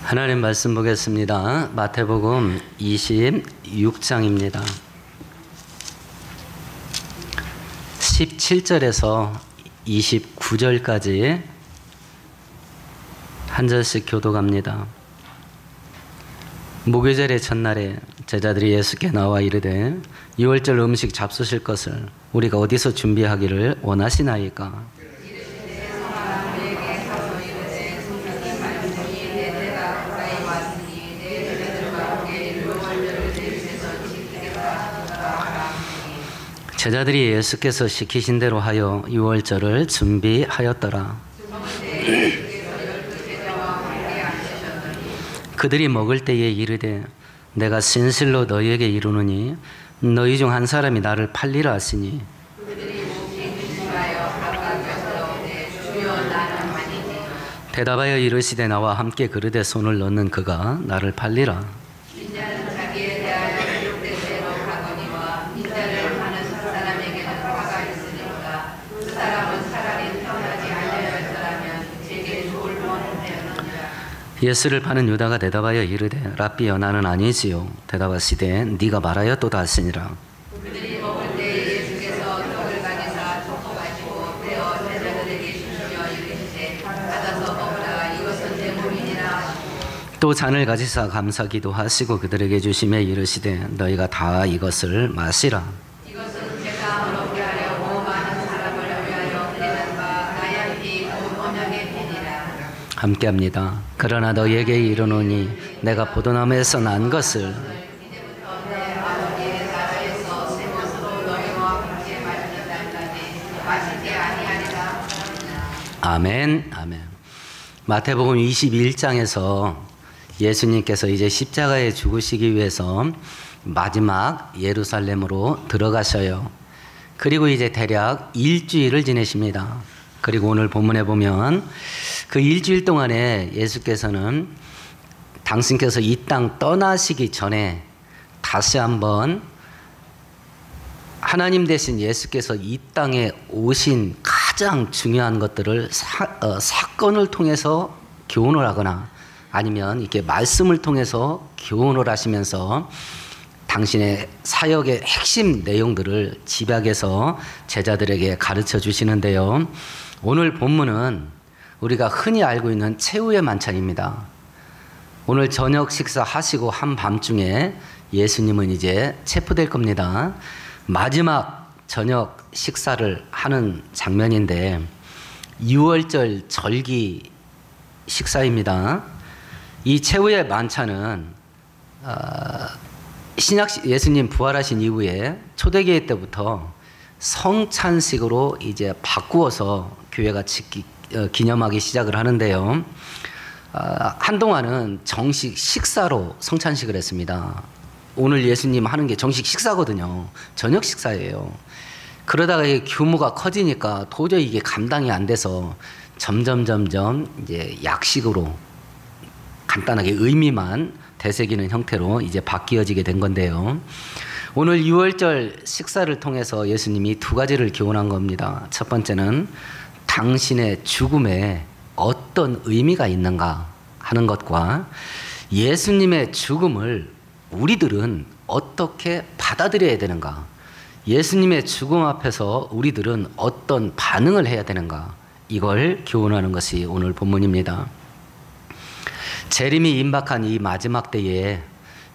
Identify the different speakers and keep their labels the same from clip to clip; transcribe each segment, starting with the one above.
Speaker 1: 하나님 말씀 보겠습니다. 마태복음 26장입니다. 17절에서 29절까지 한 절씩 교독합니다. 무교절의 첫날에 제자들이 예수께 나와 이르되 유월절 음식 잡수실 것을 우리가 어디서 준비하기를 원하시나이까? 제자들이 예수께서 시키신 대로 하여 유월절을 준비하였더라. 그들이 먹을 때에 이르되 내가 진실로 너희에게 이르노니 너희 중 한 사람이 나를 팔리라 하시니 대답하여 이르시되 나와 함께 그릇에 손을 넣는 그가 나를 팔리라. 예수를 파는 유다가 대답하여 이르되 랍비여 나는 아니지요. 대답하시되 네가 말하였도다 하시니라. 그들이 먹을 때 예수께서 떡을 가지사 섞어가지고 떼어 제자들에게 주시며 이르시되 받아서 먹으라 이것은 내 몸이니라 하시고 또 잔을 가지사 감사 기도하시고 그들에게 주시며 이르시되 너희가 다 이것을 마시라. 이것은 제가 먹게 하려고 많은 사람을 위하여 드리는 바 나의 피 곧 언약의 피니라. 함께합니다. 그러나 너희에게 이르노니 내가 포도나무에서 난 것을 아멘. 아멘. 마태복음 21장에서 예수님께서 이제 십자가에 죽으시기 위해서 마지막 예루살렘으로 들어가셔요. 그리고 이제 대략 일주일을 지내십니다. 그리고 오늘 본문에 보면 그 일주일 동안에 예수께서는 당신께서 이 땅 떠나시기 전에 다시 한번 하나님 대신 예수께서 이 땅에 오신 가장 중요한 것들을 사건을 통해서 교훈을 하거나 아니면 이렇게 말씀을 통해서 교훈을 하시면서 당신의 사역의 핵심 내용들을 집약해서 제자들에게 가르쳐 주시는데요. 오늘 본문은 우리가 흔히 알고 있는 최후의 만찬입니다. 오늘 저녁 식사 하시고 한밤중에 예수님은 이제 체포될 겁니다. 마지막 저녁 식사를 하는 장면인데 유월절 절기 식사입니다. 이 최후의 만찬은 신약 예수님 부활하신 이후에 초대교회 때부터 성찬식으로 이제 바꾸어서 교회가 기념하기 시작을 하는데요. 한동안은 정식 식사로 성찬식을 했습니다. 오늘 예수님 하는 게 정식 식사거든요. 저녁 식사예요. 그러다가 규모가 커지니까 도저히 이게 감당이 안 돼서 점점 이제 약식으로 간단하게 의미만 되새기는 형태로 이제 바뀌어지게 된 건데요. 오늘 유월절 식사를 통해서 예수님이 두 가지를 교훈한 겁니다. 첫 번째는 당신의 죽음에 어떤 의미가 있는가 하는 것과 예수님의 죽음을 우리들은 어떻게 받아들여야 되는가, 예수님의 죽음 앞에서 우리들은 어떤 반응을 해야 되는가, 이걸 교훈하는 것이 오늘 본문입니다. 재림이 임박한 이 마지막 때에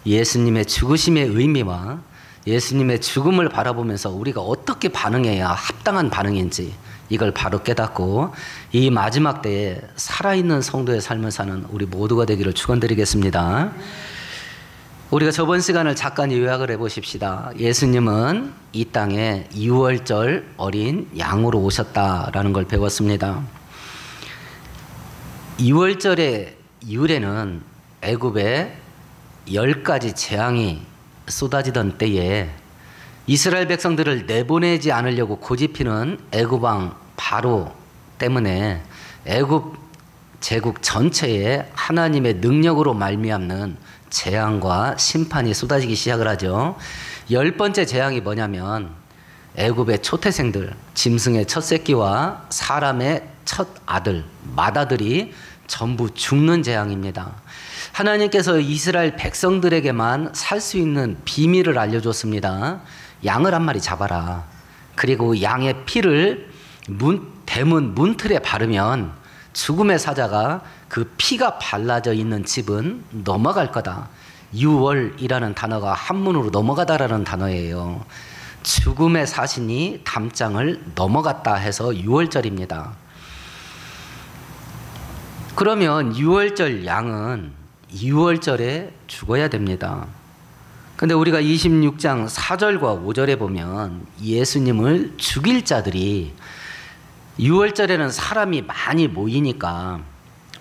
Speaker 1: 예수님의 죽으심의 의미와 예수님의 죽음을 바라보면서 우리가 어떻게 반응해야 합당한 반응인지 이걸 바로 깨닫고 이 마지막 때에 살아있는 성도의 삶을 사는 우리 모두가 되기를 축원드리겠습니다. 우리가 저번 시간을 잠깐 요약을 해보십시다. 예수님은 이 땅에 유월절 어린 양으로 오셨다라는 걸 배웠습니다. 유월절의 유래는 애굽에 10가지 재앙이 쏟아지던 때에 이스라엘 백성들을 내보내지 않으려고 고집피는 애굽 왕 바로 때문에 애굽 제국 전체에 하나님의 능력으로 말미암는 재앙과 심판이 쏟아지기 시작을 하죠. 10번째 재앙이 뭐냐면 애굽의 초태생들, 짐승의 첫 새끼와 사람의 첫 아들, 맏아들이 전부 죽는 재앙입니다. 하나님께서 이스라엘 백성들에게만 살 수 있는 비밀을 알려줬습니다. 양을 한 마리 잡아라. 그리고 양의 피를 대문 문틀에 바르면 죽음의 사자가 그 피가 발라져 있는 집은 넘어갈 거다. 유월이라는 단어가 한문으로 넘어가다라는 단어예요. 죽음의 사신이 담장을 넘어갔다 해서 유월절입니다. 그러면 유월절 양은 유월절에 죽어야 됩니다. 근데 우리가 26장 4절과 5절에 보면 예수님을 죽일 자들이 유월절에는 사람이 많이 모이니까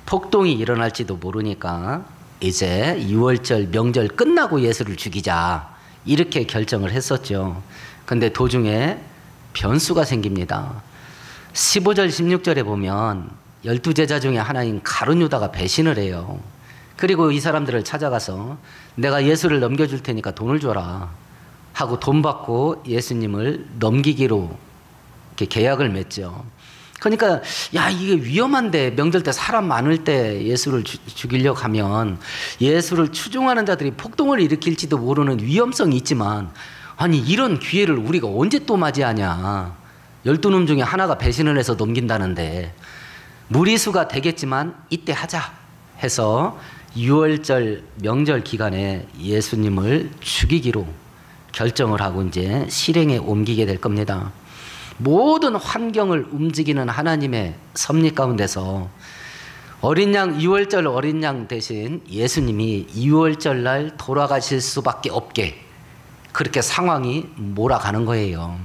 Speaker 1: 폭동이 일어날지도 모르니까 이제 유월절 명절 끝나고 예수를 죽이자 이렇게 결정을 했었죠. 근데 도중에 변수가 생깁니다. 15절 16절에 보면 12제자 중에 하나인 가룟 유다가 배신을 해요. 그리고 이 사람들을 찾아가서 내가 예수를 넘겨줄 테니까 돈을 줘라 하고 돈 받고 예수님을 넘기기로 이렇게 계약을 맺죠. 그러니까 야 이게 위험한데 명절 때 사람 많을 때 예수를 죽이려고 하면 예수를 추종하는 자들이 폭동을 일으킬지도 모르는 위험성이 있지만 아니 이런 기회를 우리가 언제 또 맞이하냐. 12놈 중에 하나가 배신을 해서 넘긴다는데 무리수가 되겠지만 이때 하자 해서 6월절 명절 기간에 예수님을 죽이기로 결정을 하고 이제 실행에 옮기게 될 겁니다. 모든 환경을 움직이는 하나님의 섭리 가운데서 어린 양 2월절 어린 양 대신 예수님이 2월절 날 돌아가실 수밖에 없게 그렇게 상황이 몰아가는 거예요.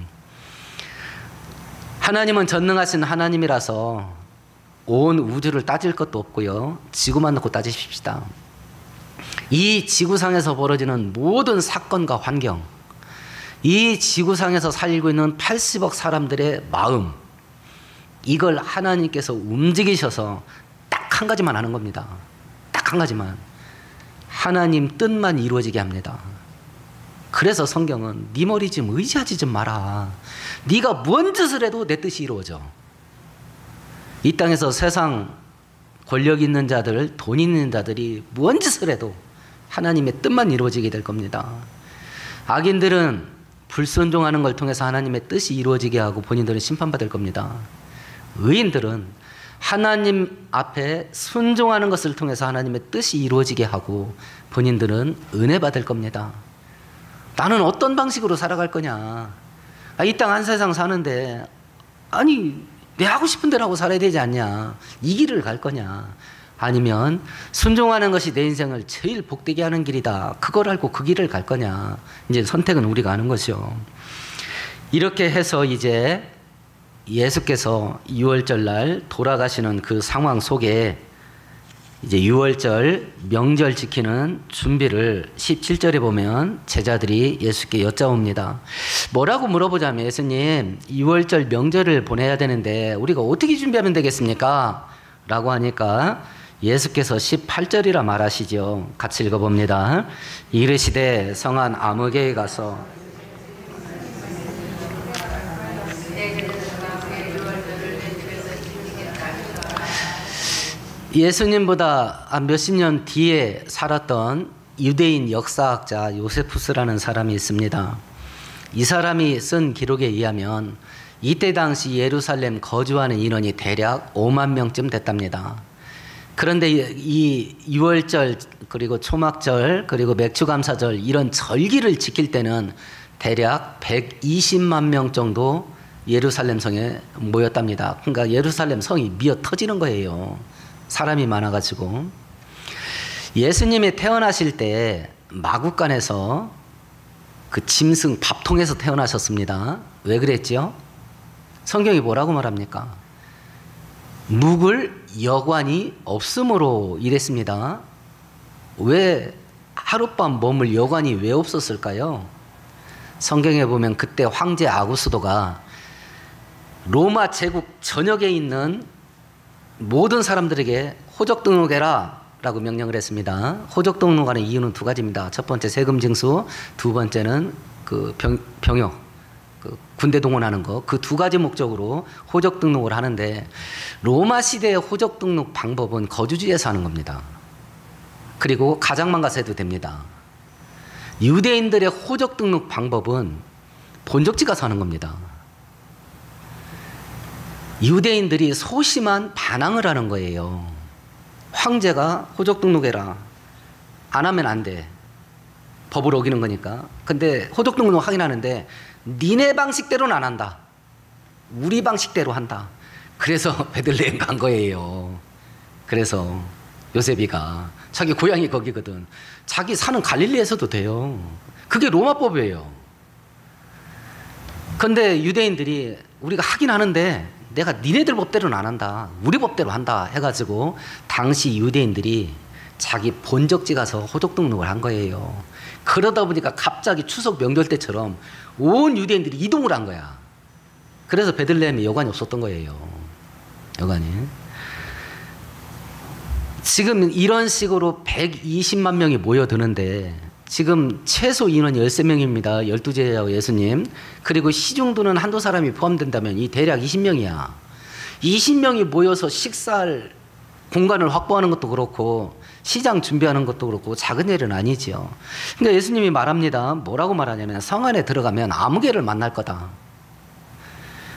Speaker 1: 하나님은 전능하신 하나님이라서 온 우주를 따질 것도 없고요. 지구만 놓고 따지십시다. 이 지구상에서 벌어지는 모든 사건과 환경, 이 지구상에서 살고 있는 80억 사람들의 마음, 이걸 하나님께서 움직이셔서 딱 한 가지만 하는 겁니다. 딱 한 가지만. 하나님 뜻만 이루어지게 합니다. 그래서 성경은 네 머리 좀 의지하지 좀 마라. 네가 뭔 짓을 해도 내 뜻이 이루어져. 이 땅에서 세상 권력 있는 자들, 돈 있는 자들이 뭔 짓을 해도 하나님의 뜻만 이루어지게 될 겁니다. 악인들은 불순종하는 걸 통해서 하나님의 뜻이 이루어지게 하고 본인들은 심판받을 겁니다. 의인들은 하나님 앞에 순종하는 것을 통해서 하나님의 뜻이 이루어지게 하고 본인들은 은혜 받을 겁니다. 나는 어떤 방식으로 살아갈 거냐. 이 땅 한 세상 사는데 아니 내 하고 싶은 대로 하고 살아야 되지 않냐. 이 길을 갈 거냐. 아니면 순종하는 것이 내 인생을 제일 복되게 하는 길이다. 그걸 알고 그 길을 갈 거냐. 이제 선택은 우리가 하는 것이요. 이렇게 해서 이제 예수께서 6월절 날 돌아가시는 그 상황 속에 이제 6월절 명절 지키는 준비를 17절에 보면 제자들이 예수께 여짜옵니다. 뭐라고 물어보자면 예수님 6월절 명절을 보내야 되는데 우리가 어떻게 준비하면 되겠습니까? 라고 하니까 예수께서 18절이라 말하시죠. 같이 읽어봅니다. 이르시되 성안 아무개에 가서 예수님보다 몇십 년 뒤에 살았던 유대인 역사학자 요세푸스라는 사람이 있습니다. 이 사람이 쓴 기록에 의하면 이때 당시 예루살렘 거주하는 인원이 대략 5만 명쯤 됐답니다. 그런데 이 6월절 그리고 초막절 그리고 맥주감사절 이런 절기를 지킬 때는 대략 120만 명 정도 예루살렘 성에 모였답니다. 그러니까 예루살렘 성이 미어 터지는 거예요. 사람이 많아가지고. 예수님이 태어나실 때 마구간에서 그 짐승 밥통에서 태어나셨습니다. 왜 그랬죠? 성경이 뭐라고 말합니까? 묵을 여관이 없으므로 이랬습니다. 왜 하룻밤 머물 여관이 왜 없었을까요? 성경에 보면 그때 황제 아구스도가 로마 제국 전역에 있는 모든 사람들에게 호적 등록해라 라고 명령을 했습니다. 호적 등록하는 이유는 두 가지입니다. 첫 번째 세금 징수, 두 번째는 그 병역, 그 군대 동원하는 거, 그 두 가지 목적으로 호적 등록을 하는데, 로마 시대의 호적 등록 방법은 거주지에서 하는 겁니다. 그리고 가장만 가서 해도 됩니다. 유대인들의 호적 등록 방법은 본적지 가서 하는 겁니다. 유대인들이 소심한 반항을 하는 거예요. 황제가 호적 등록해라. 안 하면 안 돼. 법을 어기는 거니까. 근데 호적 등록 확인하는데 니네 방식대로는 안 한다. 우리 방식대로 한다. 그래서 베들레헴 간 거예요. 그래서 요셉이가 자기 고향이 거기거든. 자기 사는 갈릴리에서도 돼요. 그게 로마법이에요. 근데 유대인들이 우리가 하긴 하는데 내가 니네들 법대로는 안 한다. 우리 법대로 한다 해가지고 당시 유대인들이 자기 본적지 가서 호적 등록을 한 거예요. 그러다 보니까 갑자기 추석 명절 때처럼 온 유대인들이 이동을 한 거야. 그래서 베들레헴에 여관이 없었던 거예요. 여관이. 지금 이런 식으로 120만 명이 모여드는데 지금 최소 인원이 13명입니다. 12제자와 예수님. 그리고 시중도는 한두 사람이 포함된다면 이 대략 20명이야. 20명이 모여서 식사할 공간을 확보하는 것도 그렇고 시장 준비하는 것도 그렇고 작은 일은 아니지요. 그러니까 예수님이 말합니다. 뭐라고 말하냐면 성 안에 들어가면 아무개를 만날 거다.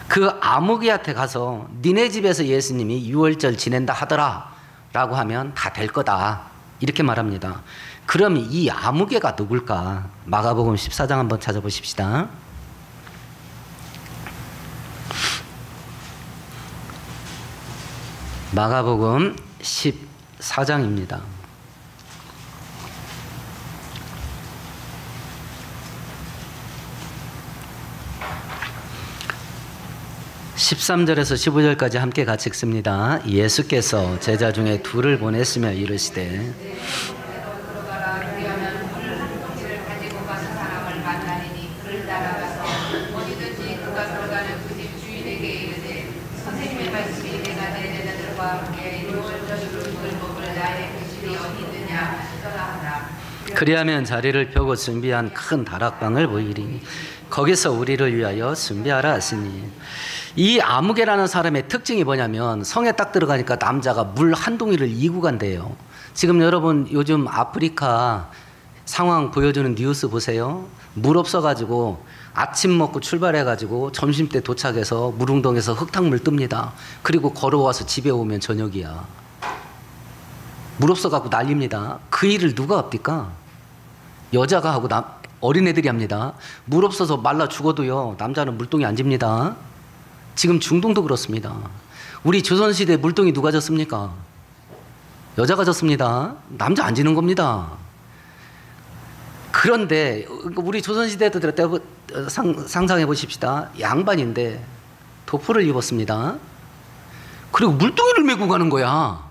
Speaker 1: 그 아무개한테 가서 니네 집에서 예수님이 유월절 지낸다 하더라 라고 하면 다 될 거다. 이렇게 말합니다. 그럼 이 아무개가 누굴까? 마가복음 14장 한번 찾아보십시다. 마가복음 14장입니다. 13절에서 15절까지 함께 같이 읽습니다. 예수께서 제자 중에 둘을 보냈으며 이르시되 그리하면 자리를 펴고 준비한 큰 다락방을 보이리니 거기서 우리를 위하여 준비하라 하시니. 이 아무개라는 사람의 특징이 뭐냐면 성에 딱 들어가니까 남자가 물 한 동이를 이고 간대요. 지금 여러분 요즘 아프리카 상황 보여주는 뉴스 보세요. 물 없어가지고 아침 먹고 출발해가지고 점심때 도착해서 물웅덩에서 흙탕물 뜹니다. 그리고 걸어와서 집에 오면 저녁이야. 물 없어갖고 난립니다. 그 일을 누가 합니까? 여자가 하고 어린애들이 합니다. 물 없어서 말라 죽어도요 남자는 물동이 안 집니다. 지금 중동도 그렇습니다. 우리 조선시대 물동이 누가 졌습니까? 여자가 졌습니다. 남자 안 지는 겁니다. 그런데 우리 조선시대도 상상해 보십시다. 양반인데 도포를 입었습니다. 그리고 물동이를 메고 가는 거야.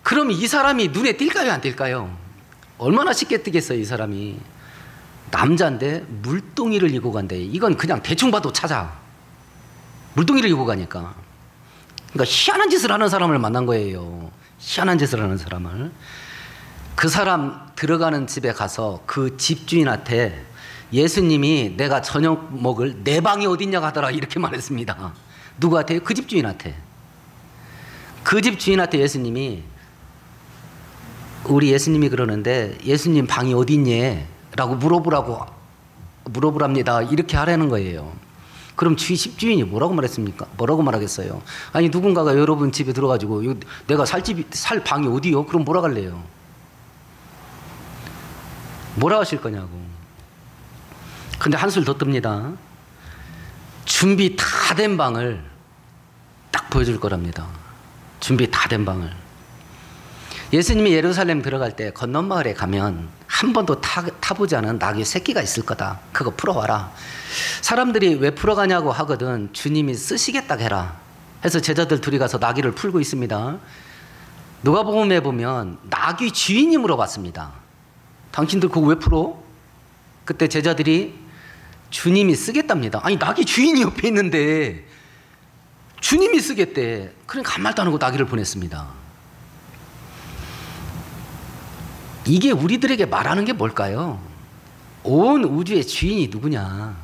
Speaker 1: 그럼 이 사람이 눈에 띌까요 안 띌까요? 얼마나 쉽게 뜨겠어요. 이 사람이 남자인데 물동이를 입고 간대. 이건 그냥 대충 봐도 찾아. 물동이를 입고 가니까. 그러니까 희한한 짓을 하는 사람을 만난 거예요. 희한한 짓을 하는 사람을. 그 사람 들어가는 집에 가서 그 집주인한테 예수님이 내가 저녁 먹을 내 방이 어딨냐 하더라 이렇게 말했습니다. 누구한테요? 그 집주인한테. 그 집주인한테 예수님이 우리 예수님이 그러는데 예수님 방이 어디 있니? 라고 물어보랍니다. 이렇게 하라는 거예요. 그럼 집주인이 뭐라고 말했습니까? 뭐라고 말하겠어요? 아니 누군가가 여러분 집에 들어가지고 내가 살 방이 어디요? 그럼 뭐라 갈래요? 뭐라 하실 거냐고. 근데 한술 더 뜹니다. 준비 다 된 방을 딱 보여줄 거랍니다. 준비 다 된 방을. 예수님이 예루살렘 들어갈 때 건넌마을에 가면 한 번도 타보지 않은 나귀 새끼가 있을 거다. 그거 풀어와라. 사람들이 왜 풀어가냐고 하거든. 주님이 쓰시겠다 해라. 해서 제자들 둘이 가서 나귀를 풀고 있습니다. 누가복음에 보면 나귀 주인이 물어봤습니다. 당신들 그거 왜 풀어? 그때 제자들이 주님이 쓰겠답니다. 아니 나귀 주인이 옆에 있는데 주님이 쓰겠대. 그러니까 한 말도 안 하고 나귀를 보냈습니다. 이게 우리들에게 말하는 게 뭘까요? 온 우주의 주인이 누구냐?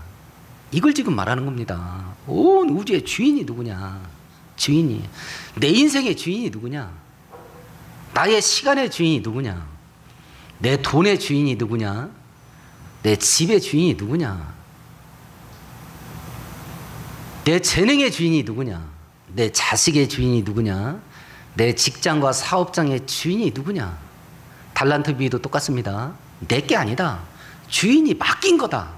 Speaker 1: 이걸 지금 말하는 겁니다. 온 우주의 주인이 누구냐? 주인이. 내 인생의 주인이 누구냐? 나의 시간의 주인이 누구냐? 내 돈의 주인이 누구냐? 내 집의 주인이 누구냐? 내 재능의 주인이 누구냐? 내 자식의 주인이 누구냐? 내 직장과 사업장의 주인이 누구냐? 달란트 비유도 똑같습니다. 내게 아니다. 주인이 맡긴 거다.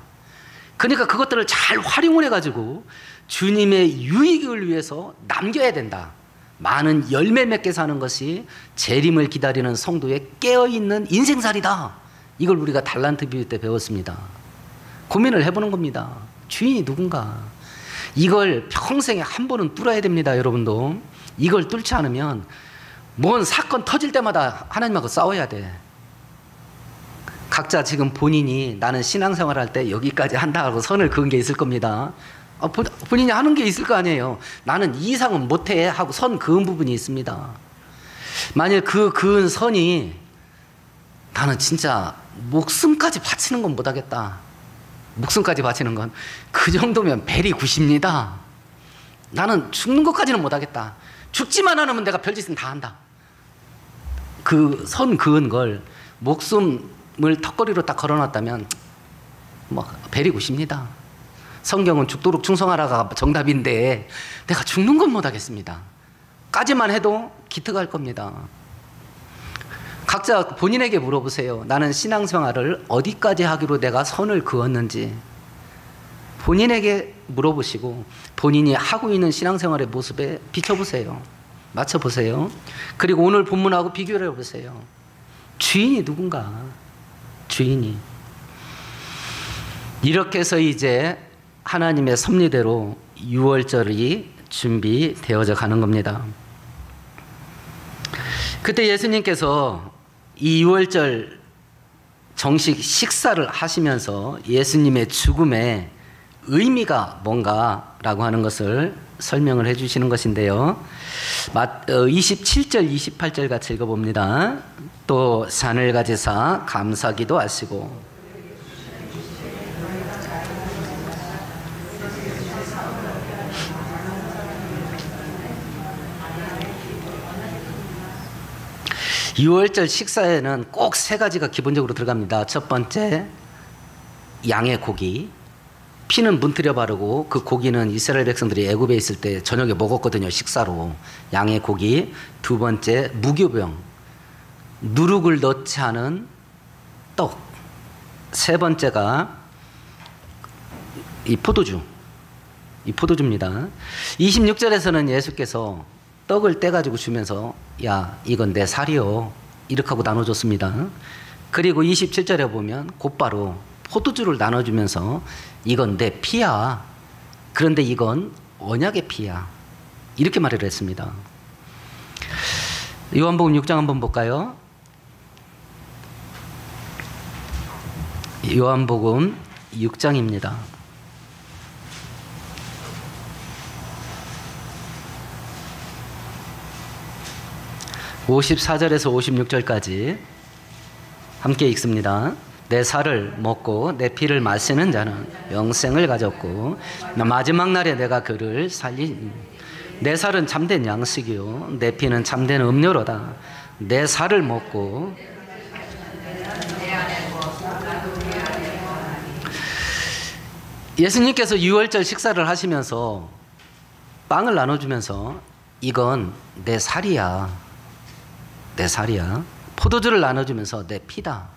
Speaker 1: 그러니까 그것들을 잘 활용을 해가지고 주님의 유익을 위해서 남겨야 된다. 많은 열매 맺게 사는 것이 재림을 기다리는 성도의 깨어있는 인생살이다. 이걸 우리가 달란트 비유 때 배웠습니다. 고민을 해보는 겁니다. 주인이 누군가. 이걸 평생에 한 번은 뚫어야 됩니다. 여러분도 이걸 뚫지 않으면 뭔 사건 터질 때마다 하나님하고 싸워야 돼. 각자 지금 본인이 나는 신앙생활 할 때 여기까지 한다 하고 선을 그은 게 있을 겁니다. 본인이 하는 게 있을 거 아니에요. 나는 이 이상은 못해 하고 선 그은 부분이 있습니다. 만일 그 그은 선이 나는 진짜 목숨까지 바치는 건 못하겠다. 목숨까지 바치는 건 그 정도면 벨이 굿입니다. 나는 죽는 것까지는 못하겠다. 죽지만 않으면 내가 별짓은 다 한다. 그 선 그은 걸 목숨을 턱걸이로 딱 걸어놨다면 뭐 벨이 굿입니다. 성경은 죽도록 충성하라가 정답인데 내가 죽는 건 못하겠습니다. 까지만 해도 기특할 겁니다. 각자 본인에게 물어보세요. 나는 신앙생활을 어디까지 하기로 내가 선을 그었는지 본인에게 물어보시고 본인이 하고 있는 신앙생활의 모습에 비춰보세요. 맞춰보세요. 그리고 오늘 본문하고 비교를 해보세요. 주인이 누군가? 주인이. 이렇게 해서 이제 하나님의 섭리대로 6월절이 준비되어져 가는 겁니다. 그때 예수님께서 이 6월절 정식 식사를 하시면서 예수님의 죽음의 의미가 뭔가라고 하는 것을 설명을 해주시는 것인데요. 27절, 28절 같이 읽어봅니다. 또 산을 가지사 감사기도 하시고 6월절 식사에는 꼭 세 가지가 기본적으로 들어갑니다. 첫 번째, 양의 고기. 피는 문틀여 바르고 그 고기는 이스라엘 백성들이 애굽에 있을 때 저녁에 먹었거든요. 식사로. 양의 고기. 두 번째, 무교병. 누룩을 넣지 않은 떡. 세 번째가 이 포도주. 이 포도주입니다. 26절에서는 예수께서 떡을 떼가지고 주면서 야 이건 내 살이요 이렇게 하고 나눠줬습니다. 그리고 27절에 보면 곧바로 포도주를 나눠주면서 이건 내 피야. 그런데 이건 언약의 피야. 이렇게 말을 했습니다. 요한복음 6장 한번 볼까요? 요한복음 6장입니다. 54절에서 56절까지 함께 읽습니다. 내 살을 먹고 내 피를 마시는 자는 영생을 가졌고 마지막 날에 내가 그를 살리니 내 살은 참된 양식이요 내 피는 참된 음료로다. 내 살을 먹고 예수님께서 6월절 식사를 하시면서 빵을 나눠주면서 이건 내 살이야. 내 살이야. 포도주를 나눠주면서 내 피다.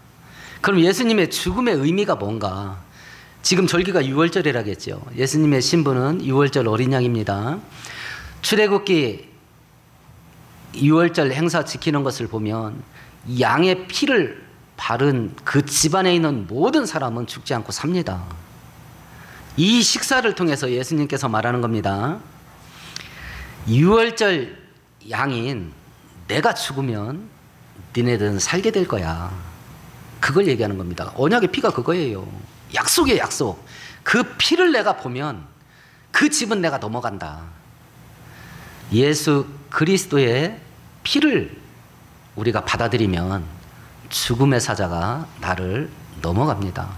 Speaker 1: 그럼 예수님의 죽음의 의미가 뭔가? 지금 절기가 6월절이라겠죠. 예수님의 신부는 6월절 어린 양입니다. 출애굽기 6월절 행사 지키는 것을 보면 양의 피를 바른 그 집안에 있는 모든 사람은 죽지 않고 삽니다. 이 식사를 통해서 예수님께서 말하는 겁니다. 6월절 양인 내가 죽으면 니네들은 살게 될 거야. 그걸 얘기하는 겁니다. 언약의 피가 그거예요. 약속이에요, 약속. 그 피를 내가 보면 그 집은 내가 넘어간다. 예수 그리스도의 피를 우리가 받아들이면 죽음의 사자가 나를 넘어갑니다.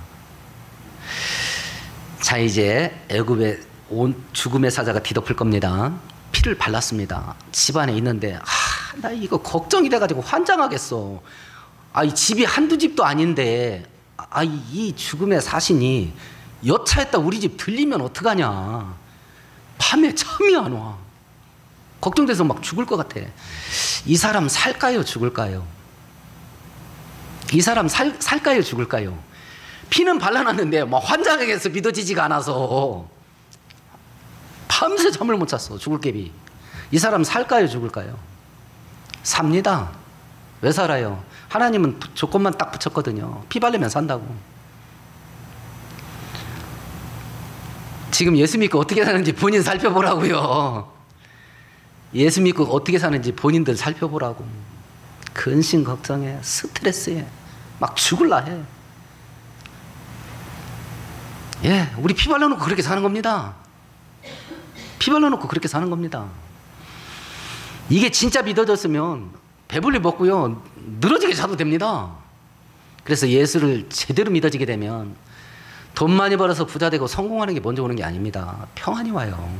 Speaker 1: 자, 이제 애굽의 온 죽음의 사자가 뒤덮을 겁니다. 피를 발랐습니다. 집안에 있는데 나 이거 걱정이 돼가지고 환장하겠어. 이 집이 한두 집도 아닌데 이 죽음의 사신이 여차했다 우리 집 들리면 어떡하냐. 밤에 잠이 안 와. 걱정돼서 막 죽을 것 같아. 이 사람 살까요 죽을까요? 이 사람 살까요 죽을까요? 피는 발라놨는데 막 환장하겠어. 믿어지지가 않아서 밤새 잠을 못 잤어. 죽을 깨비. 이 사람 살까요 죽을까요? 삽니다. 왜 살아요? 하나님은 조건만 딱 붙였거든요. 피 바르면 산다고. 지금 예수 믿고 어떻게 사는지 본인 살펴보라고요. 예수 믿고 어떻게 사는지 본인들 살펴보라고. 근심 걱정해, 스트레스에 막 죽을라 해. 예, 우리 피 발라놓고 그렇게 사는 겁니다. 피 발라놓고 그렇게 사는 겁니다. 이게 진짜 믿어졌으면 배불리 먹고요 늘어지게 자도 됩니다. 그래서 예수를 제대로 믿어지게 되면 돈 많이 벌어서 부자 되고 성공하는 게 먼저 오는 게 아닙니다. 평안이 와요.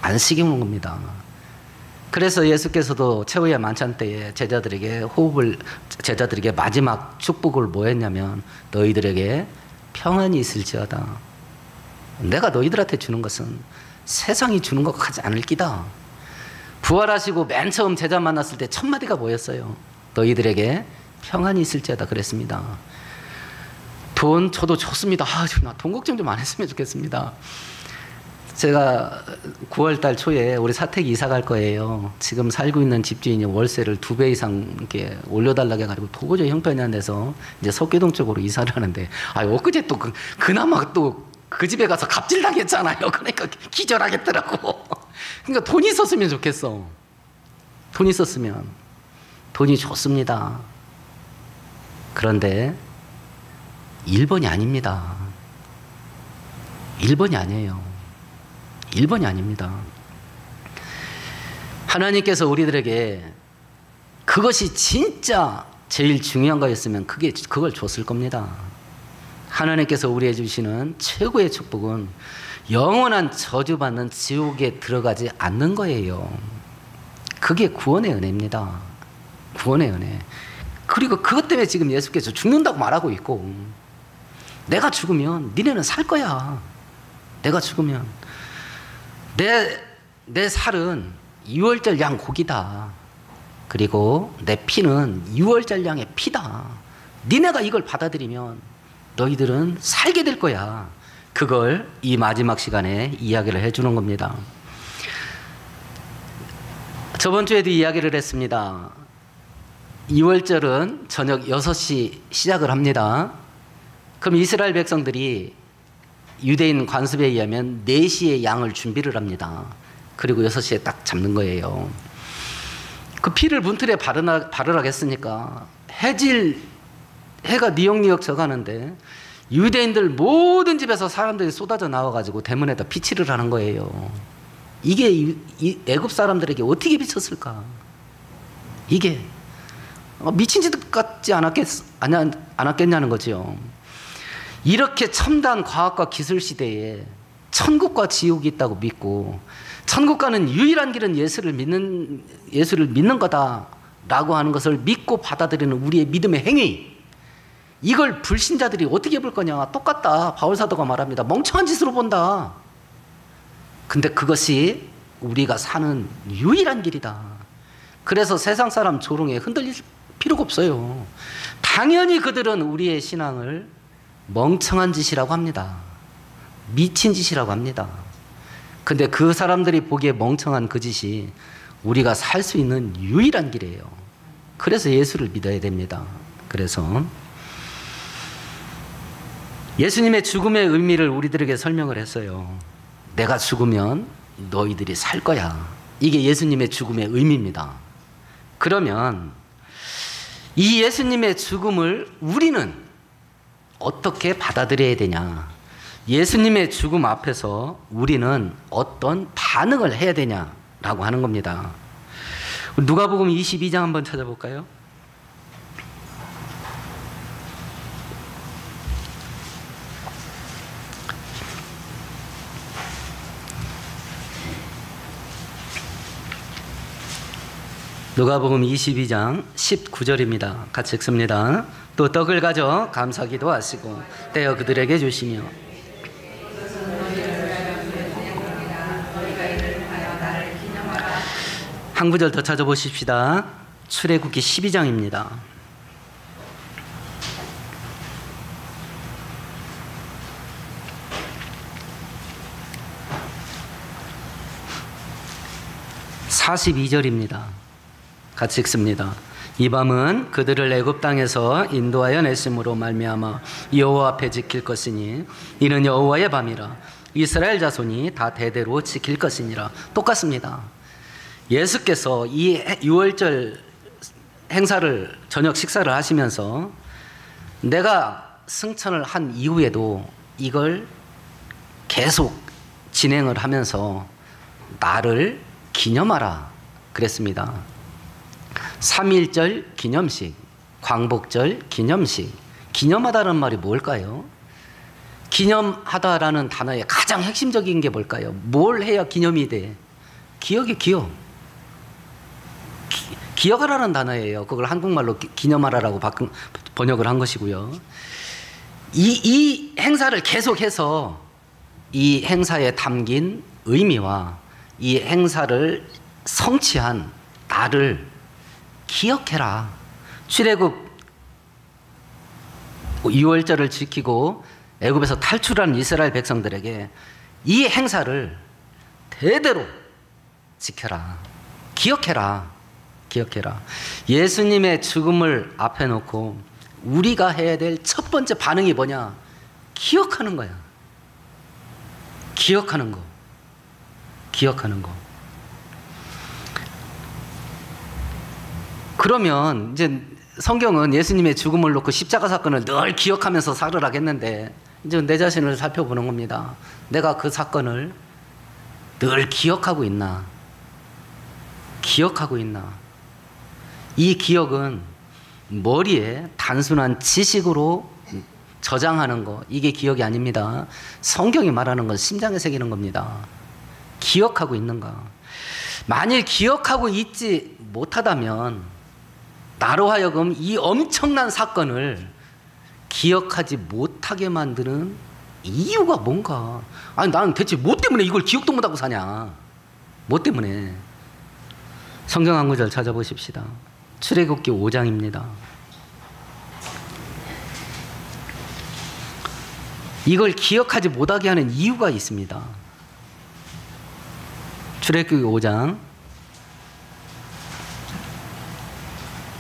Speaker 1: 안식이 오는 겁니다. 그래서 예수께서도 최후의 만찬 때에 제자들에게 마지막 축복을 뭐 했냐면 너희들에게 평안이 있을지어다. 내가 너희들한테 주는 것은 세상이 주는 것 같지 않을 끼다. 부활하시고 맨 처음 제자 만났을 때 첫 마디가 뭐였어요? 너희들에게 평안이 있을지어다 그랬습니다. 돈 저도 좋습니다. 나 돈 걱정 좀 안 했으면 좋겠습니다. 제가 9월달 초에 우리 사택이 이사 갈 거예요. 지금 살고 있는 집주인이 월세를 2배 이상 이렇게 올려달라고 해가지고 도저히 형편이 안 돼서 이제 석계동 쪽으로 이사를 하는데 엊그제 또 그나마 또 그 집에 가서 갑질 당했잖아요. 그러니까 기절하겠더라고. 그러니까 돈이 있었으면 좋겠어. 돈이 있었으면. 돈이 좋습니다. 그런데 1번이 아닙니다. 1번이 아니에요. 1번이 아닙니다. 하나님께서 우리들에게 그것이 진짜 제일 중요한 거였으면 그걸 줬을 겁니다. 하나님께서 우리에게 주시는 최고의 축복은 영원한 저주받는 지옥에 들어가지 않는 거예요. 그게 구원의 은혜입니다. 구원의 은혜. 그리고 그것 때문에 지금 예수께서 죽는다고 말하고 있고, 내가 죽으면 니네는 살 거야. 내가 죽으면 내 살은 6월절 양 고기다. 그리고 내 피는 6월절 양의 피다. 니네가 이걸 받아들이면 너희들은 살게 될 거야. 그걸 이 마지막 시간에 이야기를 해주는 겁니다. 저번 주에도 이야기를 했습니다. 2월절은 저녁 6시 시작을 합니다. 그럼 이스라엘 백성들이 유대인 관습에 의하면 4시에 양을 준비를 합니다. 그리고 6시에 딱 잡는 거예요. 그 피를 문틀에 바르라겠으니까 해가 니역니역 져가는데 유대인들 모든 집에서 사람들이 쏟아져 나와가지고 대문에다 피칠을 하는 거예요. 이게 이 애굽 사람들에게 어떻게 비쳤을까? 이게 미친 짓 같지 않았겠냐는 거죠. 이렇게 첨단 과학과 기술 시대에 천국과 지옥이 있다고 믿고 천국과는 유일한 길은 예수를 믿는 거다라고 하는 것을 믿고 받아들이는 우리의 믿음의 행위, 이걸 불신자들이 어떻게 볼 거냐? 똑같다. 바울사도가 말합니다. 멍청한 짓으로 본다. 근데 그것이 우리가 사는 유일한 길이다. 그래서 세상 사람 조롱에 흔들릴 필요가 없어요. 당연히 그들은 우리의 신앙을 멍청한 짓이라고 합니다. 미친 짓이라고 합니다. 근데 그 사람들이 보기에 멍청한 그 짓이 우리가 살 수 있는 유일한 길이에요. 그래서 예수를 믿어야 됩니다. 그래서 예수님의 죽음의 의미를 우리들에게 설명을 했어요. 내가 죽으면 너희들이 살 거야. 이게 예수님의 죽음의 의미입니다. 그러면 이 예수님의 죽음을 우리는 어떻게 받아들여야 되냐? 예수님의 죽음 앞에서 우리는 어떤 반응을 해야 되냐라고 하는 겁니다. 누가복음 22장 한번 찾아볼까요? 누가복음 22장 19절입니다. 같이 읽습니다. 또 떡을 가져 감사기도 하시고 떼어 그들에게 주시며 한 구절 더 찾아보십시다. 출애굽기 12장입니다. (42절입니다) 같이 읽습니다. 이 밤은 그들을 애굽 땅에서 인도하여 내심으로 말미암아 여호와 앞에 지킬 것이니 이는 여호와의 밤이라 이스라엘 자손이 다 대대로 지킬 것이니라. 똑같습니다. 예수께서 이 유월절 행사를 저녁 식사를 하시면서 내가 승천을 한 이후에도 이걸 계속 진행을 하면서 나를 기념하라 그랬습니다. 3.1절 기념식, 광복절 기념식. 기념하다는 말이 뭘까요? 기념하다라는 단어의 가장 핵심적인 게 뭘까요? 뭘 해야 기념이 돼? 기억이 기억. 기억하라는 단어예요. 그걸 한국말로 기념하라라고 번역을 한 것이고요. 이 행사를 계속해서 이 행사에 담긴 의미와 이 행사를 성취한 나를 기억해라. 출애굽 6월절을 지키고 애굽에서 탈출한 이스라엘 백성들에게 이 행사를 대대로 지켜라. 기억해라. 기억해라. 예수님의 죽음을 앞에 놓고 우리가 해야 될 첫 번째 반응이 뭐냐? 기억하는 거야. 기억하는 거. 기억하는 거. 그러면 이제 성경은 예수님의 죽음을 놓고 십자가 사건을 늘 기억하면서 살으라 했는데 이제 내 자신을 살펴보는 겁니다. 내가 그 사건을 늘 기억하고 있나? 기억하고 있나? 이 기억은 머리에 단순한 지식으로 저장하는 거, 이게 기억이 아닙니다. 성경이 말하는 건 심장에 새기는 겁니다. 기억하고 있는가? 만일 기억하고 있지 못하다면 나로 하여금 이 엄청난 사건을 기억하지 못하게 만드는 이유가 뭔가? 아니 나는 대체 뭐 때문에 이걸 기억도 못하고 사냐? 뭐 때문에? 성경 한 구절 찾아보십시다. 출애굽기 5장입니다. 이걸 기억하지 못하게 하는 이유가 있습니다. 출애굽기 5장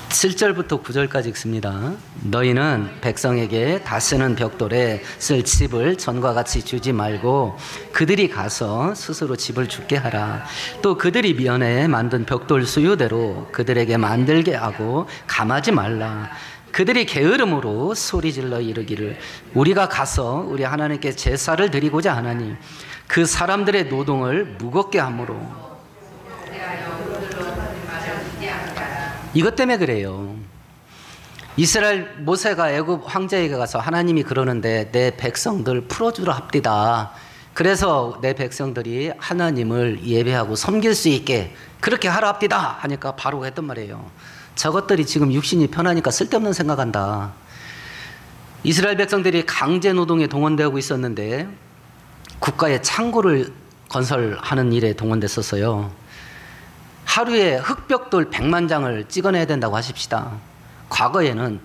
Speaker 1: 7절부터 9절까지 읽습니다. 너희는 백성에게 다시는 벽돌에 쓸 집을 전과 같이 주지 말고 그들이 가서 스스로 집을 짓게 하라. 또 그들이 면에 만든 벽돌 수요대로 그들에게 만들게 하고 감하지 말라. 그들이 게으름으로 소리질러 이르기를 우리가 가서 우리 하나님께 제사를 드리고자 하나니 그 사람들의 노동을 무겁게 함으로. 이것 때문에 그래요. 이스라엘 모세가 애굽 황제에게 가서 하나님이 그러는데 내 백성들 풀어주라 합디다. 그래서 내 백성들이 하나님을 예배하고 섬길 수 있게 그렇게 하라 합디다 하니까 바로 했단 말이에요. 저것들이 지금 육신이 편하니까 쓸데없는 생각한다. 이스라엘 백성들이 강제 노동에 동원되고 있었는데 국가의 창고를 건설하는 일에 동원됐었어요. 하루에 흙벽돌 100만 장을 찍어내야 된다고 하십시다. 과거에는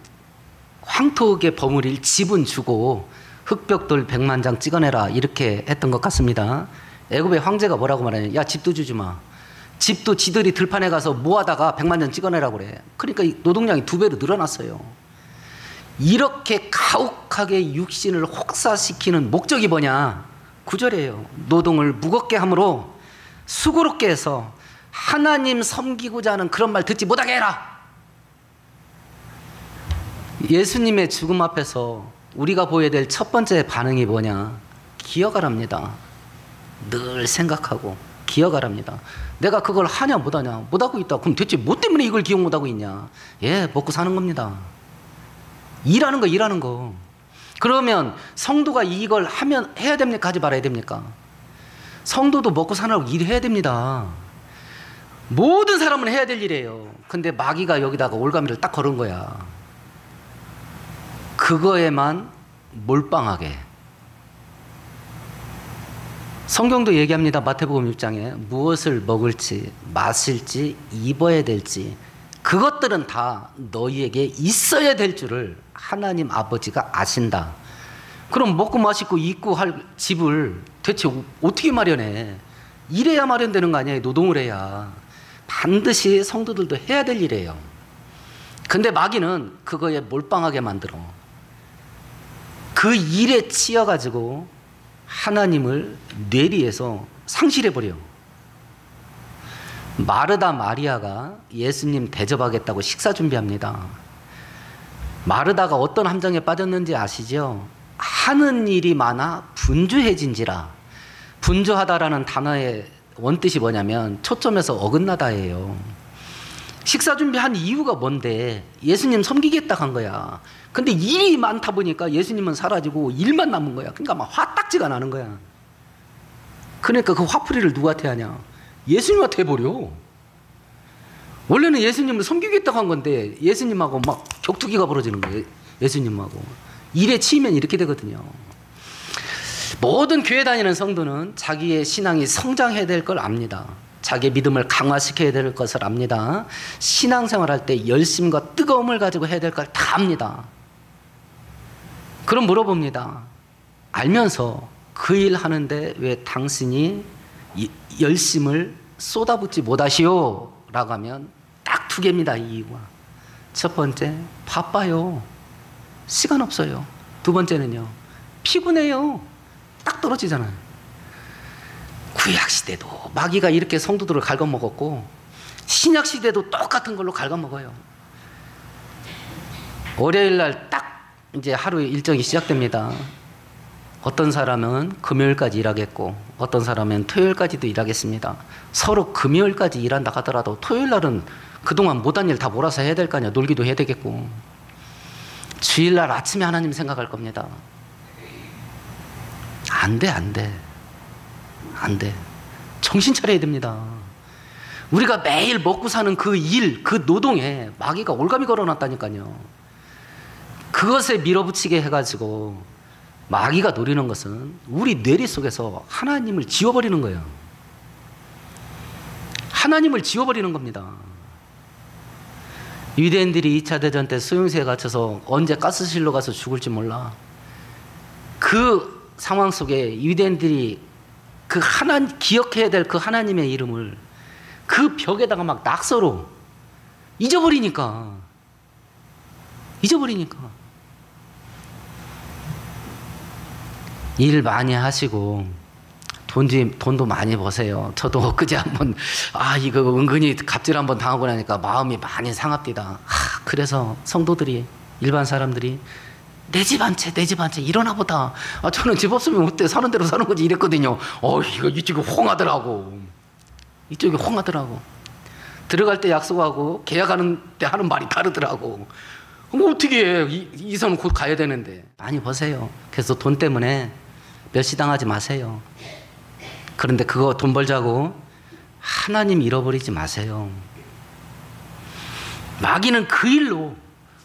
Speaker 1: 황토에 버무릴 집은 주고 흙벽돌 100만 장 찍어내라 이렇게 했던 것 같습니다. 애굽의 황제가 뭐라고 말하냐? 야 집도 주지 마. 집도 지들이 들판에 가서 모아다가 100만 장 찍어내라고 그래. 그러니까 노동량이 2배로 늘어났어요. 이렇게 가혹하게 육신을 혹사시키는 목적이 뭐냐? 9절이에요. 노동을 무겁게 함으로 수고롭게 해서 하나님 섬기고자 하는 그런 말 듣지 못하게 해라. 예수님의 죽음 앞에서 우리가 보여야 될 첫 번째 반응이 뭐냐? 기억하랍니다. 늘 생각하고 기억하랍니다. 내가 그걸 하냐 못하냐? 못하고 있다. 그럼 대체 뭐 때문에 이걸 기억 못하고 있냐? 예, 먹고 사는 겁니다. 일하는 거 일하는 거. 그러면 성도가 이걸 해야 됩니까? 하지 말아야 됩니까? 성도도 먹고 사느라고 일해야 됩니다. 모든 사람은 해야 될 일이에요. 근데 마귀가 여기다가 올가미를 딱 걸은 거야. 그거에만 몰빵하게. 성경도 얘기합니다. 마태복음 6장에 무엇을 먹을지 마실지 입어야 될지 그것들은 다 너희에게 있어야 될 줄을 하나님 아버지가 아신다. 그럼 먹고 마시고 입고 할 집을 대체 어떻게 마련해? 일해야 마련되는 거 아니에요? 노동을 해야. 반드시 성도들도 해야 될 일이에요. 근데 마귀는 그거에 몰빵하게 만들어. 그 일에 치여가지고 하나님을 뇌리에서 상실해버려. 마르다 마리아가 예수님 대접하겠다고 식사 준비합니다. 마르다가 어떤 함정에 빠졌는지 아시죠? 하는 일이 많아 분주해진지라. 분주하다라는 단어의 원뜻이 뭐냐면 초점에서 어긋나다예요. 식사 준비한 이유가 뭔데? 예수님 섬기겠다 한 거야. 근데 일이 많다 보니까 예수님은 사라지고 일만 남은 거야. 그러니까 막 화딱지가 나는 거야. 그러니까 그 화풀이를 누구한테 하냐? 예수님한테 해버려. 원래는 예수님을 섬기겠다고 한 건데 예수님하고 막 격투기가 벌어지는 거예요. 예수님하고. 일에 치이면 이렇게 되거든요. 모든 교회 다니는 성도는 자기의 신앙이 성장해야 될 걸 압니다. 자기의 믿음을 강화시켜야 될 것을 압니다. 신앙생활할 때 열심과 뜨거움을 가지고 해야 될 걸 다 압니다. 그럼 물어봅니다. 알면서 그 일 하는데 왜 당신이 열심을 쏟아붓지 못하시오? 라고 하면 딱 두 개입니다. 이 이유가. 첫 번째, 바빠요. 시간 없어요. 두 번째는요, 피곤해요. 딱 떨어지잖아요. 구약시대도 마귀가 이렇게 성도들을 갉아먹었고 신약시대도 똑같은 걸로 갉아먹어요. 월요일날 딱 이제 하루 일정이 시작됩니다. 어떤 사람은 금요일까지 일하겠고 어떤 사람은 토요일까지도 일하겠습니다. 서로 금요일까지 일한다 하더라도 토요일날은 그동안 못한 일 다 몰아서 해야 될 거 아니야. 놀기도 해야 되겠고. 주일날 아침에 하나님 생각할 겁니다. 안 돼, 안 돼. 안 돼. 정신 차려야 됩니다. 우리가 매일 먹고 사는 그 일, 그 노동에 마귀가 올가미 걸어놨다니까요. 그것에 밀어붙이게 해가지고 마귀가 노리는 것은 우리 뇌리 속에서 하나님을 지워버리는 거예요. 하나님을 지워버리는 겁니다. 유대인들이 2차 대전 때 수용소에 갇혀서 언제 가스실로 가서 죽을지 몰라. 그 상황 속에 유대인들이 그 기억해야 될 그 하나님의 이름을 그 벽에다가 막 낙서로 잊어버리니까. 일 많이 하시고 돈도 많이 버세요. 저도 엊그제 한번 이거 은근히 갑질 한번 당하고 나니까 마음이 많이 상합니다. 그래서 성도들이, 일반 사람들이 내 집 한 채 이러나 보다. 저는 집 없으면 어때? 사는 대로 사는 거지 이랬거든요. 이쪽이 홍하더라고. 들어갈 때 약속하고 계약하는 때 하는 말이 다르더라고. 어떻게 해? 이 사람 곧 가야 되는데. 많이 버세요. 그래서 돈 때문에 멸시당하지 마세요. 그런데 그거 돈 벌자고 하나님 잃어버리지 마세요. 마귀는 그 일로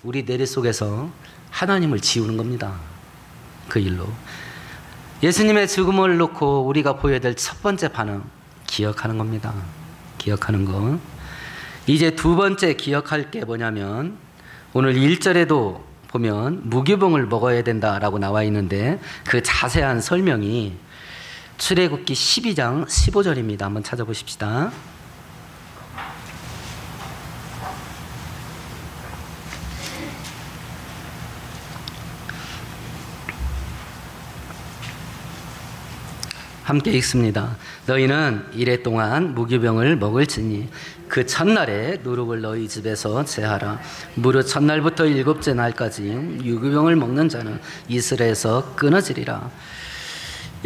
Speaker 1: 우리 뇌리 속에서 하나님을 지우는 겁니다. 그 일로. 예수님의 죽음을 놓고 우리가 보여야 될 첫 번째 반응, 기억하는 겁니다. 기억하는 거. 이제 두 번째 기억할 게 뭐냐면 오늘 1절에도 보면 무교병을 먹어야 된다라고 나와 있는데 그 자세한 설명이 출애굽기 12장 15절입니다. 한번 찾아보십시다. 함께 읽습니다. 너희는 이래 동안 무교병을 먹을지니 그 첫날에 누룩을 너희 집에서 제하라. 무릇 첫날부터 일곱째 날까지 무교병을 먹는 자는 이스라엘에서 끊어지리라.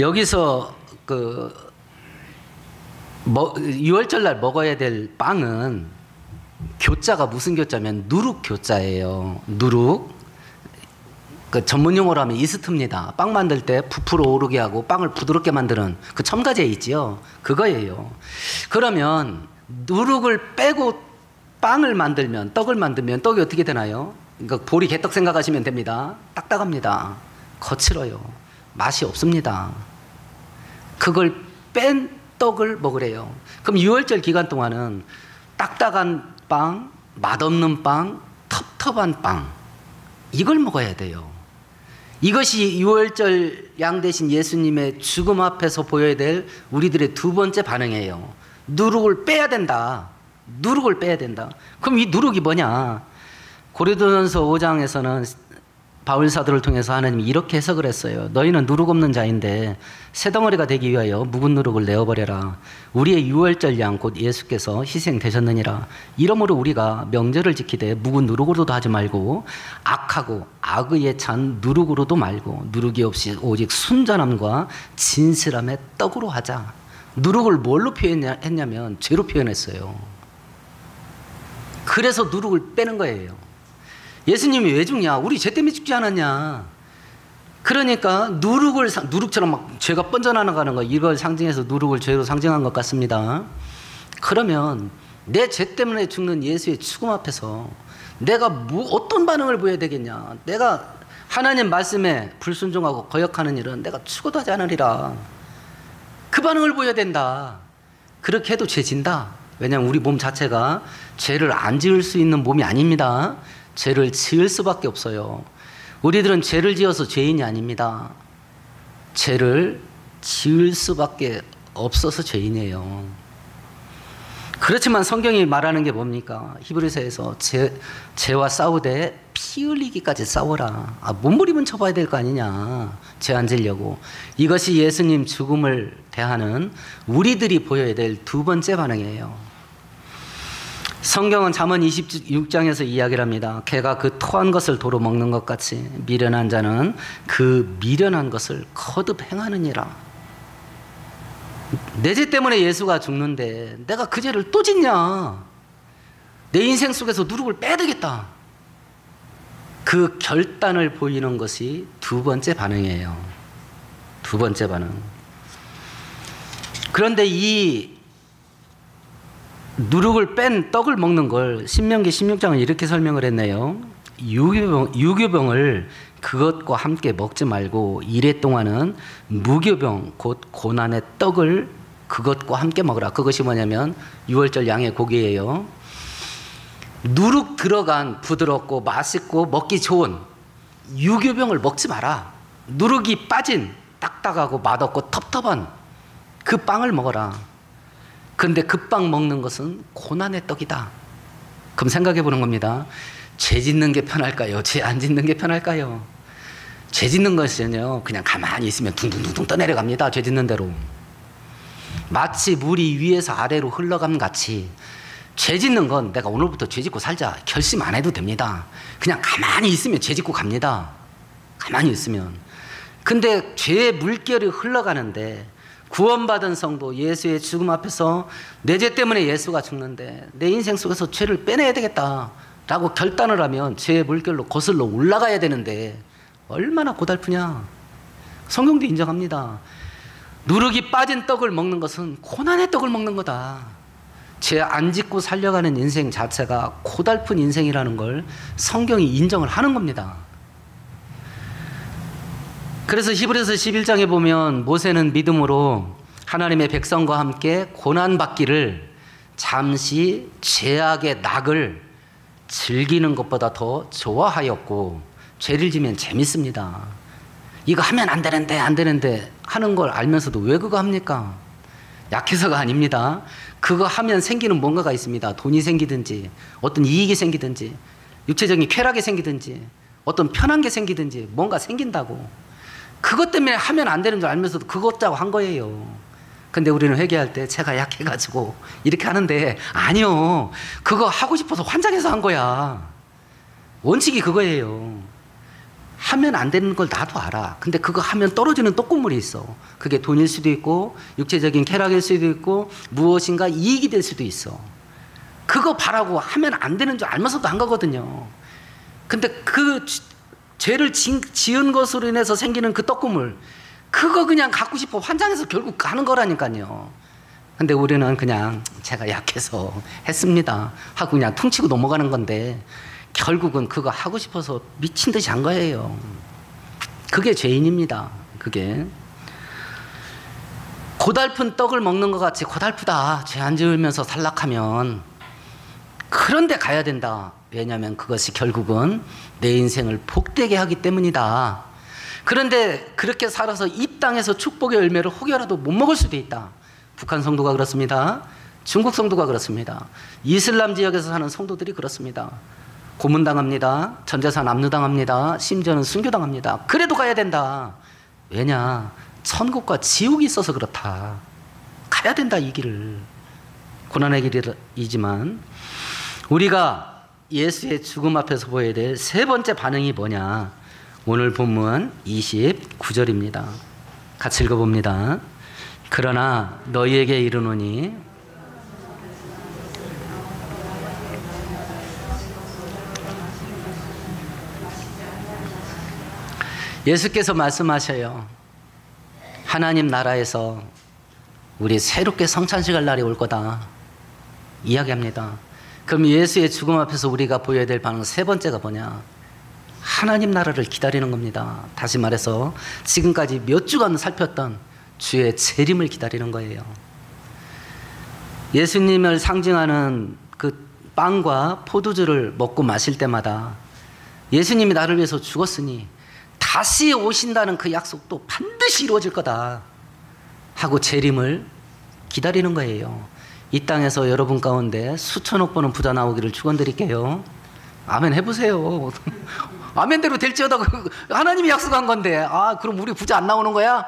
Speaker 1: 여기서 유월절날 먹어야 될 빵은 교자가 무슨 교자면 누룩 교자예요. 누룩. 그 전문 용어로 하면 이스트입니다. 빵 만들 때 부풀어 오르게 하고 빵을 부드럽게 만드는 그 첨가제 있지요. 그거예요. 그러면 누룩을 빼고 빵을 만들면, 떡을 만들면 떡이 어떻게 되나요? 그러니까 보리 개떡 생각하시면 됩니다. 딱딱합니다. 거칠어요. 맛이 없습니다. 그걸 뺀 떡을 먹으래요. 그럼 유월절 기간 동안은 딱딱한 빵, 맛없는 빵, 텁텁한 빵, 이걸 먹어야 돼요. 이것이 유월절 양 대신 예수님의 죽음 앞에서 보여야 될 우리들의 두 번째 반응이에요. 누룩을 빼야 된다. 누룩을 빼야 된다. 그럼 이 누룩이 뭐냐? 고린도전서 5장에서는 바울 사도를 통해서 하나님이 이렇게 해석을 했어요. 너희는 누룩 없는 자인데 새덩어리가 되기 위하여 묵은 누룩을 내어버려라. 우리의 유월절 양 곧 예수께서 희생되셨느니라. 이러므로 우리가 명절을 지키되 묵은 누룩으로도 하지 말고 악하고 악의에 찬 누룩으로도 말고 누룩이 없이 오직 순전함과 진실함의 떡으로 하자. 누룩을 뭘로 표현했냐면 죄로 표현했어요. 그래서 누룩을 빼는 거예요. 예수님이 왜 죽냐? 우리 죄 때문에 죽지 않았냐? 그러니까 누룩처럼 막 죄가 뻔져나가는 거, 이걸 상징해서 누룩을 죄로 상징한 것 같습니다. 그러면 내 죄 때문에 죽는 예수의 죽음 앞에서 내가 어떤 반응을 보여야 되겠냐? 내가 하나님 말씀에 불순종하고 거역하는 일은 내가 죽어도 하지 않으리라. 그 반응을 보여야 된다. 그렇게 해도 죄 진다. 왜냐하면 우리 몸 자체가 죄를 안 지을 수 있는 몸이 아닙니다. 죄를 지을 수밖에 없어요. 우리들은 죄를 지어서 죄인이 아닙니다. 죄를 지을 수밖에 없어서 죄인이에요. 그렇지만 성경이 말하는 게 뭡니까? 히브리서에서 죄와 싸우되 피 흘리기까지 싸워라. 몸부림은 쳐봐야 될 거 아니냐. 죄 안 지려고. 이것이 예수님 죽음을 대하는 우리들이 보여야 될 두 번째 반응이에요. 성경은 잠언 26장에서 이야기를 합니다. 개가 그 토한 것을 도로 먹는 것 같이 미련한 자는 그 미련한 것을 거듭 행하느니라. 내 죄 때문에 예수가 죽는데 내가 그 죄를 또 짓냐? 내 인생 속에서 누룩을 빼야 되겠다. 그 결단을 보이는 것이 두 번째 반응이에요. 두 번째 반응. 그런데 이 누룩을 뺀 떡을 먹는 걸 신명기 16장은 이렇게 설명을 했네요. 유교병을 그것과 함께 먹지 말고 이래 동안은 무교병 곧 고난의 떡을 그것과 함께 먹으라. 그것이 뭐냐면 유월절 양의 고기예요. 누룩 들어간 부드럽고 맛있고 먹기 좋은 유교병을 먹지 마라. 누룩이 빠진 딱딱하고 맛없고 텁텁한 그 빵을 먹어라. 그런데 그 빵 먹는 것은 고난의 떡이다. 그럼 생각해 보는 겁니다. 죄 짓는 게 편할까요? 죄 안 짓는 게 편할까요? 죄 짓는 것은요, 그냥 가만히 있으면 둥둥둥둥 떠내려갑니다. 죄 짓는 대로. 마치 물이 위에서 아래로 흘러감 같이 죄 짓는 건 내가 오늘부터 죄 짓고 살자 결심 안 해도 됩니다. 그냥 가만히 있으면 죄 짓고 갑니다. 가만히 있으면. 근데 죄의 물결이 흘러가는데 구원받은 성도 예수의 죽음 앞에서 내 죄 때문에 예수가 죽는데 내 인생 속에서 죄를 빼내야 되겠다라고 결단을 하면 죄의 물결로 거슬러 올라가야 되는데 얼마나 고달프냐. 성경도 인정합니다. 누룩이 빠진 떡을 먹는 것은 고난의 떡을 먹는 거다. 죄 안 짓고 살려가는 인생 자체가 고달픈 인생이라는 걸 성경이 인정을 하는 겁니다. 그래서 히브리서 11장에 보면 모세는 믿음으로 하나님의 백성과 함께 고난받기를 잠시 죄악의 낙을 즐기는 것보다 더 좋아하였고, 죄를 지면 재밌습니다. 이거 하면 안 되는데 하는 걸 알면서도 왜 그거 합니까? 약해서가 아닙니다. 그거 하면 생기는 뭔가가 있습니다. 돈이 생기든지 어떤 이익이 생기든지 육체적인 쾌락이 생기든지 어떤 편한 게 생기든지 뭔가 생긴다고. 그것 때문에 하면 안 되는 줄 알면서도 그것 짜고 한 거예요. 근데 우리는 회개할 때 제가 약해가지고 이렇게 하는데 아니요. 그거 하고 싶어서 환장해서 한 거야. 원칙이 그거예요. 하면 안 되는 걸 나도 알아. 근데 그거 하면 떨어지는 떡국물이 있어. 그게 돈일 수도 있고 육체적인 쾌락일 수도 있고 무엇인가 이익이 될 수도 있어. 그거 바라고 하면 안 되는 줄 알면서도 한 거거든요. 근데 그 죄를 지은 것으로 인해서 생기는 그 떡국물, 그거 그냥 갖고 싶어 환장해서 결국 가는 거라니까요. 근데 우리는 그냥 제가 약해서 했습니다 하고 그냥 퉁치고 넘어가는 건데 결국은 그거 하고 싶어서 미친 듯이 한 거예요. 그게 죄인입니다. 그게 고달픈 떡을 먹는 것 같이 고달프다, 죄 안 지으면서 살락하면. 그런데 가야 된다. 왜냐하면 그것이 결국은 내 인생을 복되게 하기 때문이다. 그런데 그렇게 살아서 이 땅에서 축복의 열매를 혹여라도 못 먹을 수도 있다. 북한 성도가 그렇습니다. 중국 성도가 그렇습니다. 이슬람 지역에서 사는 성도들이 그렇습니다. 고문당합니다. 전재산 압류당합니다. 심지어는 순교당합니다. 그래도 가야 된다. 왜냐? 천국과 지옥이 있어서 그렇다. 가야 된다, 이 길을. 고난의 길이지만 우리가 예수의 죽음 앞에서 보여야 될 세 번째 반응이 뭐냐? 오늘 본문 29절입니다. 같이 읽어봅니다. 그러나 너희에게 이르노니 예수께서 말씀하셔요. 하나님 나라에서 우리 새롭게 성찬식할 날이 올 거다 이야기합니다. 그럼 예수의 죽음 앞에서 우리가 보여야 될 반응 세 번째가 뭐냐? 하나님 나라를 기다리는 겁니다. 다시 말해서 지금까지 몇 주간 살폈던 주의 재림을 기다리는 거예요. 예수님을 상징하는 그 빵과 포도주를 먹고 마실 때마다 예수님이 나를 위해서 죽었으니 다시 오신다는 그 약속도 반드시 이루어질 거다 하고 재림을 기다리는 거예요. 이 땅에서 여러분 가운데 수천억 번은 부자 나오기를 축원드릴게요. 아멘 해보세요. 아멘대로 될지어다. 하나님이 약속한 건데. 아, 그럼 우리 부자 안 나오는 거야?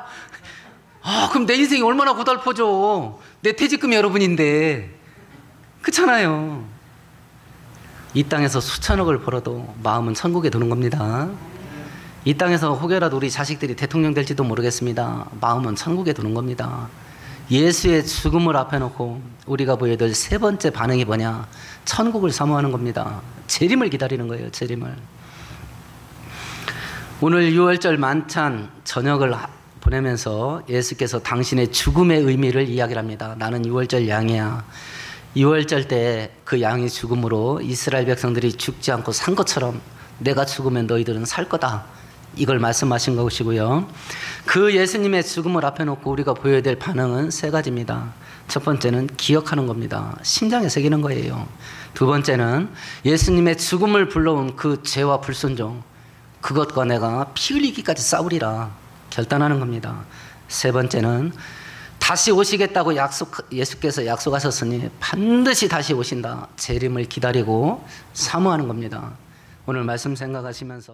Speaker 1: 아, 그럼 내 인생이 얼마나 고달퍼져. 내 퇴직금이 여러분인데. 그렇잖아요. 이 땅에서 수천억을 벌어도 마음은 천국에 두는 겁니다. 이 땅에서 혹여라도 우리 자식들이 대통령 될지도 모르겠습니다. 마음은 천국에 두는 겁니다. 예수의 죽음을 앞에 놓고 우리가 보여야 될 세 번째 반응이 뭐냐? 천국을 사모하는 겁니다. 재림을 기다리는 거예요. 재림을. 오늘 6월절 만찬 저녁을 보내면서 예수께서 당신의 죽음의 의미를 이야기를 합니다. 나는 6월절 양이야. 6월절 때 그 양의 죽음으로 이스라엘 백성들이 죽지 않고 산 것처럼 내가 죽으면 너희들은 살 거다. 이걸 말씀하신 것이고요. 그 예수님의 죽음을 앞에 놓고 우리가 보여야 될 반응은 세 가지입니다. 첫 번째는 기억하는 겁니다. 심장에 새기는 거예요. 두 번째는 예수님의 죽음을 불러온 그 죄와 불순종, 그것과 내가 피 흘리기까지 싸우리라 결단하는 겁니다. 세 번째는 다시 오시겠다고 예수께서 약속하셨으니 반드시 다시 오신다. 재림을 기다리고 사모하는 겁니다. 오늘 말씀 생각하시면서